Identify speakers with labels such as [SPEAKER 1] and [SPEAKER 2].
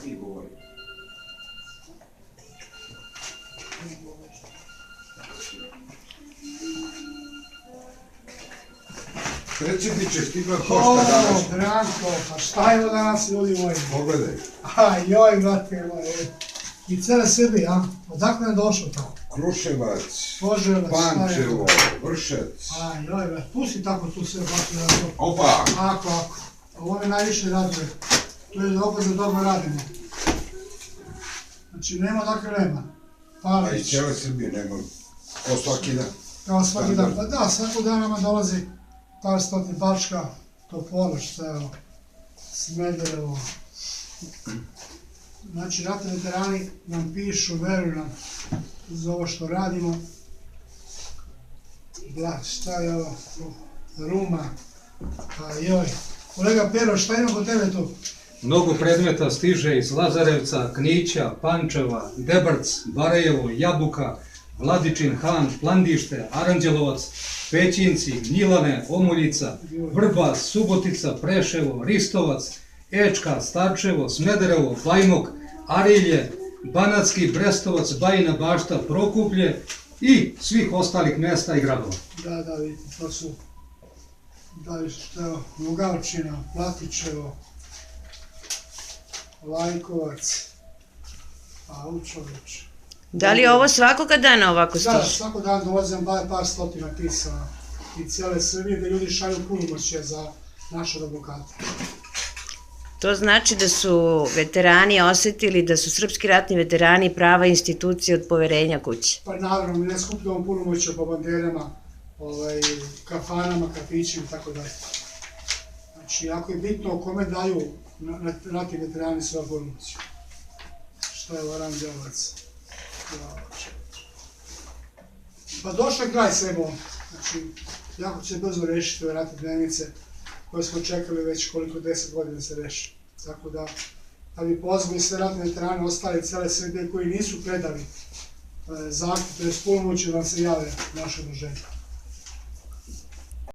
[SPEAKER 1] ti govori.
[SPEAKER 2] Predsjedniče, stigla pošta danas.
[SPEAKER 3] Branko, pa šta je ovo danas, ljudi moji?
[SPEAKER 2] Pogledaj.
[SPEAKER 3] Joj, brate moj. I cele Srbije, a? Odakle je došlo to?
[SPEAKER 2] Kruševac,
[SPEAKER 3] Poževac,
[SPEAKER 2] Pančevo, Vršac.
[SPEAKER 3] Joj, brate, pusti tako tu sve baš da to.
[SPEAKER 2] Opa!
[SPEAKER 3] Ako. Ovo me najviše raduje. To je dokaz da dobro radimo. Znači, nema odakle nema.
[SPEAKER 2] A iz cijele Srbije nema. Ko svaki dan.
[SPEAKER 3] Kao svaki dan. Pa da, svakog dana nama dolazi par stotin Bačka, Topola, šta je ovo, Smederevo. Znači, ratni veterani nam pišu, veruju nam za ovo što radimo. Šta je ovo, Ruma, pa joj. Kolega Pero, šta ima kod tebe tu?
[SPEAKER 4] Mnogo predmeta stiže iz Lazarevca, Knića, Pančeva, Debrc, Barajevo, Jabuka, Vladičin Han, Plandište, Aranđelovac, Pećinci, Gnjilane, Omuljica, Vrbas, Subotica, Preševo, Ristovac, Ečka, Starčevo, Smederevo, Bajmok, Arilje, Banatski, Brestovac, Bajina Bašta, Prokuplje i svih ostalih mjesta i gradova.
[SPEAKER 3] Da, vidite, to su, da li što je Lugavčina, Platičevo, Lajkovac, Aučović.
[SPEAKER 5] Da li je ovo svakoga dana ovako stiže?
[SPEAKER 3] Da, svako dan dolazim par stotina pisama i cijele Srbije gdje ljudi šalju punomoćje za naše advokate.
[SPEAKER 5] To znači da su veterani osjetili da su srpski ratni veterani prava institucija od poverenja kući.
[SPEAKER 3] Pa naravno, mi ne skupljamo punomoćje po banderama, kafanama, kafićima i tako dalje. Znači, jako je bitno kome daju ratni veterani svoje punomoćje. Šta je Varan Đelovac? Pa došao je kraj svega ovo. Znači, jako će se brzo rešiti ove ratne dnevnice koje smo čekali već koliko 10 godina da se reši. Tako da bi pozvali sve ratne veterane ostale cijele Srbije koji nisu predali zahtjev, to je punomoćje da nam se jave naše udruženje.